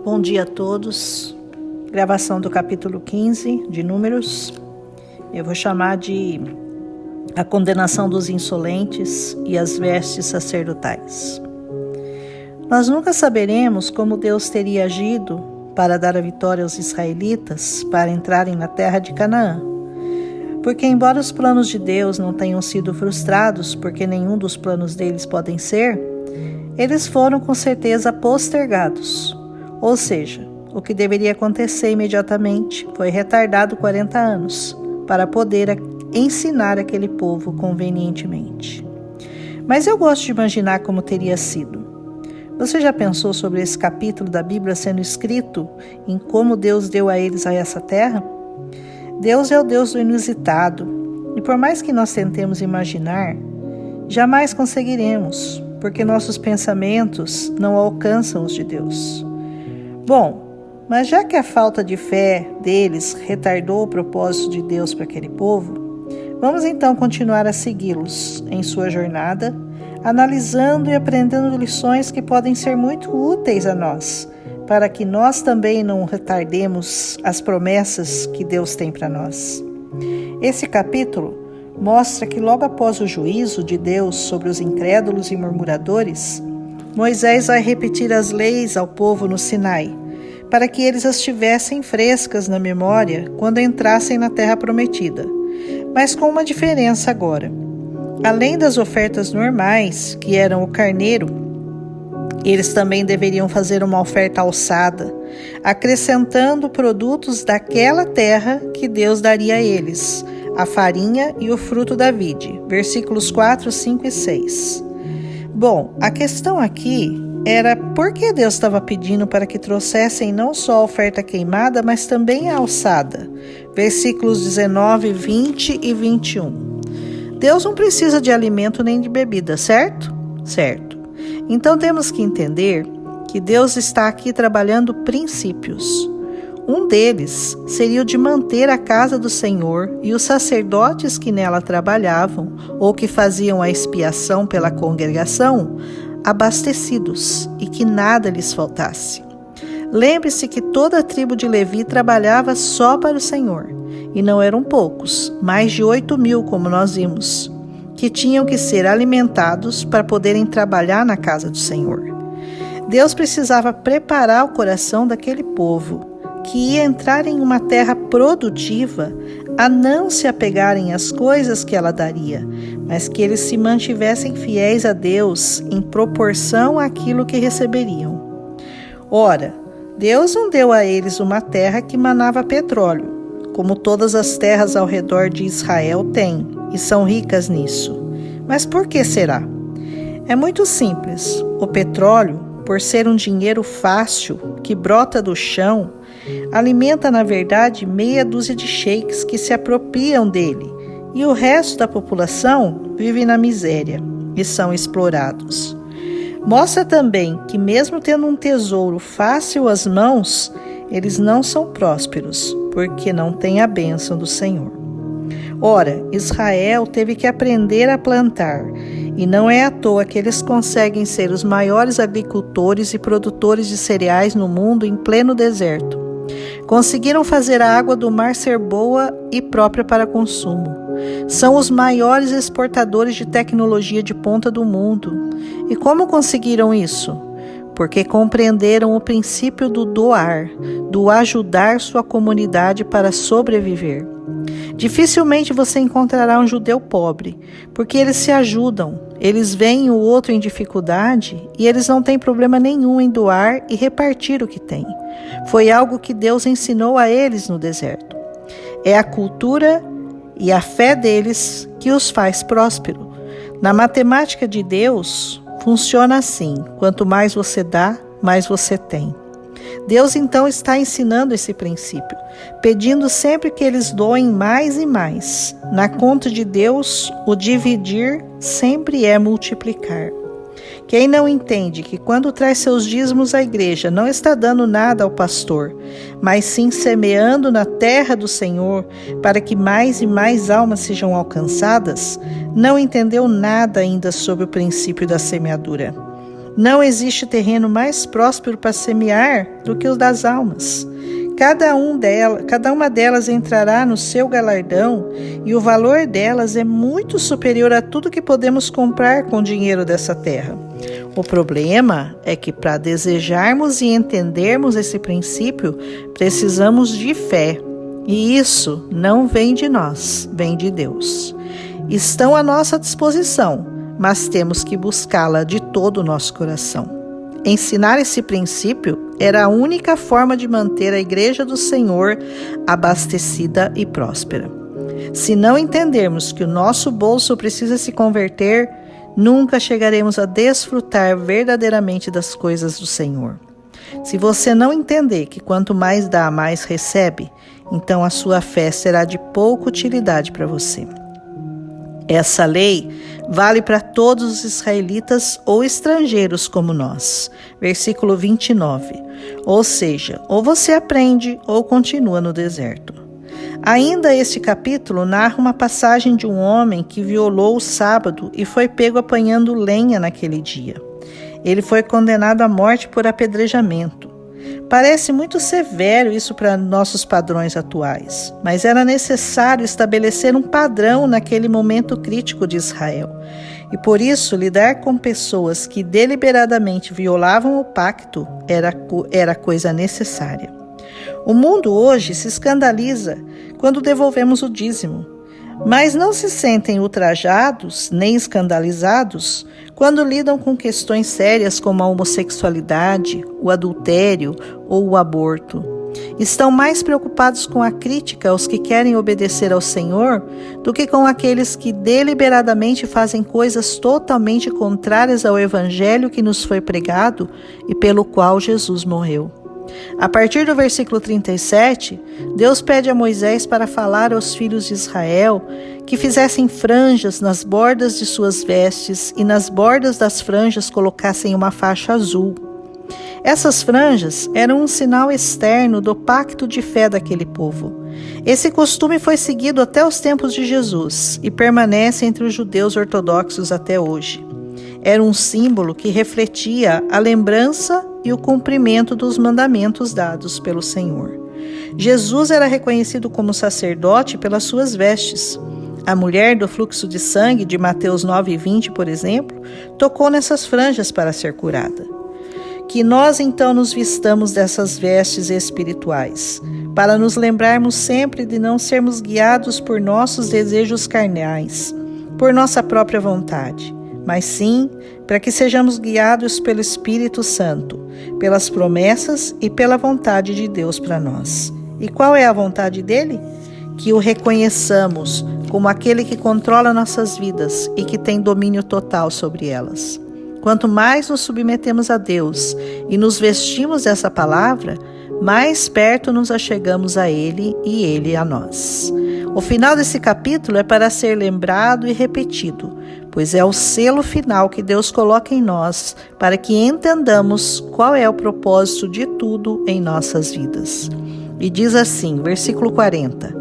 Bom dia a todos. Gravação do capítulo 15 de Números. Eu vou chamar de a condenação dos insolentes e as vestes sacerdotais. Nós nunca saberemos como Deus teria agido para dar a vitória aos israelitas para entrarem na terra de Canaã. Porque embora os planos de Deus não tenham sido frustrados, porque nenhum dos planos deles podem ser, eles foram com certeza postergados. Ou seja, o que deveria acontecer imediatamente foi retardado 40 anos para poder ensinar aquele povo convenientemente. Mas eu gosto de imaginar como teria sido. Você já pensou sobre esse capítulo da Bíblia sendo escrito em como Deus deu a eles a essa terra? Deus é o Deus do inusitado, e por mais que nós tentemos imaginar, jamais conseguiremos, porque nossos pensamentos não alcançam os de Deus. Bom, mas já que a falta de fé deles retardou o propósito de Deus para aquele povo, vamos então continuar a segui-los em sua jornada, analisando e aprendendo lições que podem ser muito úteis a nós, para que nós também não retardemos as promessas que Deus tem para nós. Esse capítulo mostra que logo após o juízo de Deus sobre os incrédulos e murmuradores, Moisés vai repetir as leis ao povo no Sinai, para que eles as tivessem frescas na memória quando entrassem na terra prometida, mas com uma diferença agora. Além das ofertas normais, que eram o carneiro, eles também deveriam fazer uma oferta alçada, acrescentando produtos daquela terra que Deus daria a eles, a farinha e o fruto da vide. Versículos 4, 5 e 6. Bom, a questão aqui era por que Deus estava pedindo para que trouxessem não só a oferta queimada, mas também a alçada. Versículos 19, 20 e 21. Deus não precisa de alimento nem de bebida, certo? Certo. Então temos que entender que Deus está aqui trabalhando princípios. Um deles seria o de manter a casa do Senhor e os sacerdotes que nela trabalhavam ou que faziam a expiação pela congregação abastecidos e que nada lhes faltasse. Lembre-se que toda a tribo de Levi trabalhava só para o Senhor, e não eram poucos, mais de 8.000, como nós vimos, que tinham que ser alimentados para poderem trabalhar na casa do Senhor. Deus precisava preparar o coração daquele povo, que ia entrar em uma terra produtiva, a não se apegarem às coisas que ela daria, mas que eles se mantivessem fiéis a Deus em proporção àquilo que receberiam. Ora, Deus não deu a eles uma terra que manava petróleo, como todas as terras ao redor de Israel têm, e são ricas nisso. Mas por que será? É muito simples. O petróleo, por ser um dinheiro fácil, que brota do chão, alimenta, na verdade, meia dúzia de sheiks que se apropriam dele, e o resto da população vive na miséria e são explorados. Mostra também que, mesmo tendo um tesouro fácil às mãos, eles não são prósperos, porque não têm a bênção do Senhor. Ora, Israel teve que aprender a plantar, e não é à toa que eles conseguem ser os maiores agricultores e produtores de cereais no mundo em pleno deserto. Conseguiram fazer a água do mar ser boa e própria para consumo. São os maiores exportadores de tecnologia de ponta do mundo. E como conseguiram isso? Porque compreenderam o princípio do doar, do ajudar sua comunidade para sobreviver. Dificilmente você encontrará um judeu pobre, porque eles se ajudam, eles veem o outro em dificuldade e eles não têm problema nenhum em doar e repartir o que têm. Foi algo que Deus ensinou a eles no deserto. É a cultura e a fé deles que os faz próspero. Na matemática de Deus, funciona assim: quanto mais você dá, mais você tem. Deus então está ensinando esse princípio, pedindo sempre que eles doem mais e mais. Na conta de Deus, o dividir sempre é multiplicar. Quem não entende que quando traz seus dízimos à igreja não está dando nada ao pastor, mas sim semeando na terra do Senhor para que mais e mais almas sejam alcançadas, não entendeu nada ainda sobre o princípio da semeadura. Não existe terreno mais próspero para semear do que o das almas. Cada uma delas entrará no seu galardão e o valor delas é muito superior a tudo que podemos comprar com o dinheiro dessa terra. O problema é que para desejarmos e entendermos esse princípio, precisamos de fé. E isso não vem de nós, vem de Deus. Estão à nossa disposição, mas temos que buscá-la de todo o nosso coração. Ensinar esse princípio era a única forma de manter a Igreja do Senhor abastecida e próspera. Se não entendermos que o nosso bolso precisa se converter, nunca chegaremos a desfrutar verdadeiramente das coisas do Senhor. Se você não entender que quanto mais dá, mais recebe, então a sua fé será de pouca utilidade para você. Essa lei vale para todos os israelitas ou estrangeiros como nós. Versículo 29. Ou seja, ou você aprende ou continua no deserto. Ainda este capítulo narra uma passagem de um homem que violou o sábado e foi pego apanhando lenha naquele dia. Ele foi condenado à morte por apedrejamento. Parece muito severo isso para nossos padrões atuais, mas era necessário estabelecer um padrão naquele momento crítico de Israel. E por isso, lidar com pessoas que deliberadamente violavam o pacto era coisa necessária. O mundo hoje se escandaliza quando devolvemos o dízimo, mas não se sentem ultrajados nem escandalizados quando lidam com questões sérias como a homossexualidade, o adultério ou o aborto. Estão mais preocupados com a crítica aos que querem obedecer ao Senhor do que com aqueles que deliberadamente fazem coisas totalmente contrárias ao Evangelho que nos foi pregado e pelo qual Jesus morreu. A partir do versículo 37, Deus pede a Moisés para falar aos filhos de Israel que fizessem franjas nas bordas de suas vestes e nas bordas das franjas colocassem uma faixa azul. Essas franjas eram um sinal externo do pacto de fé daquele povo. Esse costume foi seguido até os tempos de Jesus e permanece entre os judeus ortodoxos até hoje. Era um símbolo que refletia a lembrança e o cumprimento dos mandamentos dados pelo Senhor. Jesus era reconhecido como sacerdote pelas suas vestes. A mulher do fluxo de sangue de Mateus 9:20, por exemplo, tocou nessas franjas para ser curada. Que nós então nos vistamos dessas vestes espirituais, para nos lembrarmos sempre de não sermos guiados por nossos desejos carnais, por nossa própria vontade, mas sim para que sejamos guiados pelo Espírito Santo, pelas promessas e pela vontade de Deus para nós. E qual é a vontade dele? Que o reconheçamos como aquele que controla nossas vidas e que tem domínio total sobre elas. Quanto mais nos submetemos a Deus e nos vestimos dessa palavra, mais perto nos achegamos a Ele e Ele a nós. O final desse capítulo é para ser lembrado e repetido, pois é o selo final que Deus coloca em nós para que entendamos qual é o propósito de tudo em nossas vidas. E diz assim, versículo 40,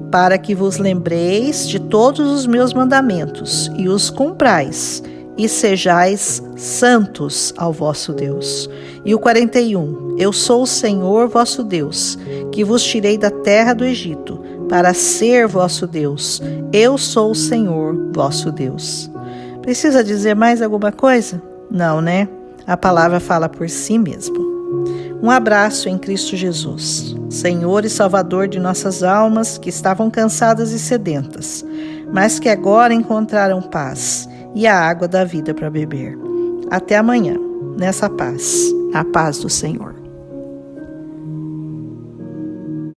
para que vos lembreis de todos os meus mandamentos e os cumprais, e sejais santos ao vosso Deus. E o 41, eu sou o Senhor vosso Deus, que vos tirei da terra do Egito, para ser vosso Deus. Eu sou o Senhor vosso Deus. Precisa dizer mais alguma coisa? Não, né? A palavra fala por si mesmo. Um abraço em Cristo Jesus, Senhor e Salvador de nossas almas que estavam cansadas e sedentas, mas que agora encontraram paz e a água da vida para beber. Até amanhã, nessa paz, a paz do Senhor.